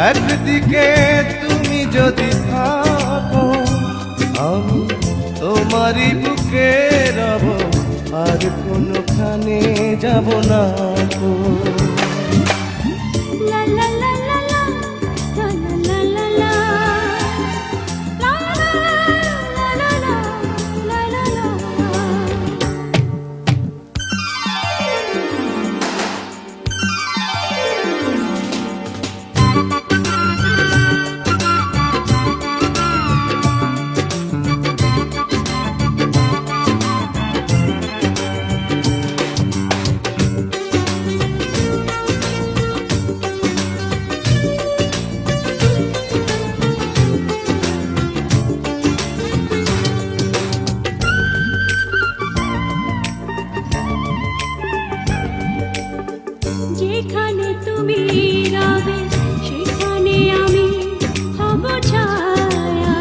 একদিকে তুমি যদি থাকো আমি তোমারই বুকে রব, আর কোনোখানে যাব না গো। যেখানে তুমি রবে সেখানে আমি হব ছায়া,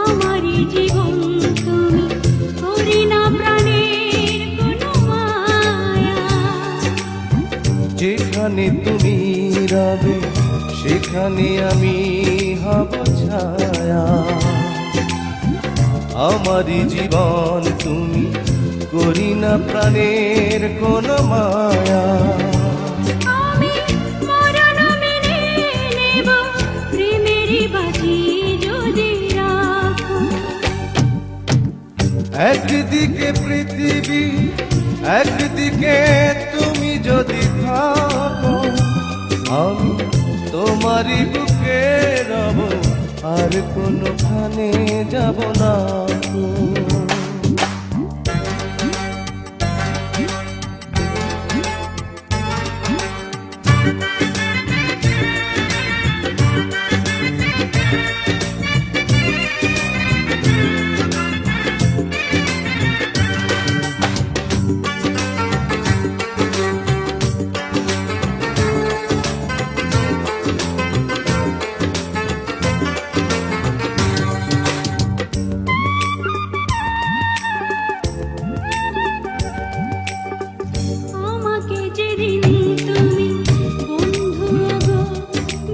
আমারই জীবন তুমি করি না প্রাণের কোনো মায়া। যেখানে তুমি রবে সেখানে আমি হব ছায়া, আমারই জীবন তুমি করি না প্রাণের কোনো মায়া। আমি মরণ মেনে নেব প্রেমেরই বাজি যদি রাখো। একদিকে পৃথিবী একদিকে তুমি যদি থাকো আমি তোমারই বুকে রব, আর কোনোখানে যাব না গো। আমাকে যেদিন তুমি বন্ধু গো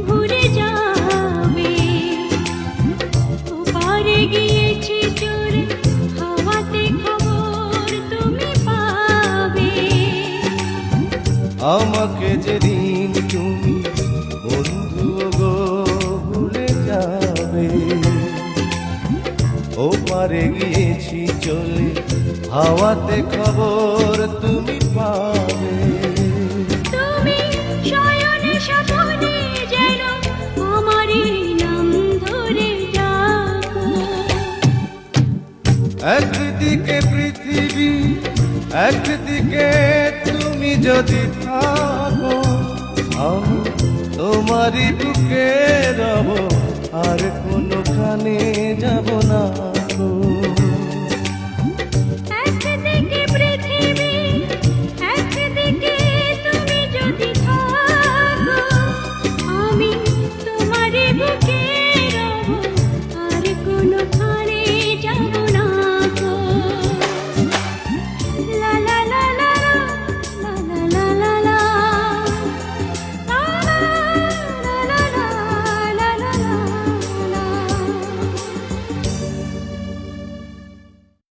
ভুলে যাবে, ওপারে গিয়েছি চলে হাওয়াতে খবর তুমি পাবে। আমাকে যেদিন তুমি বন্ধু গো ভুলে যাবে, ওপারে গিয়েছি চলে হাওয়াতে খবর তুমি পাবে। তুমি শয়নে স্বপনে যেন আমারই নাম ধরে ডাকো। একদিকে পৃথিবী একদিকে তুমি যদি থাকো আমি তোমারই বুকে রব, আর কোনোখানে যাব না।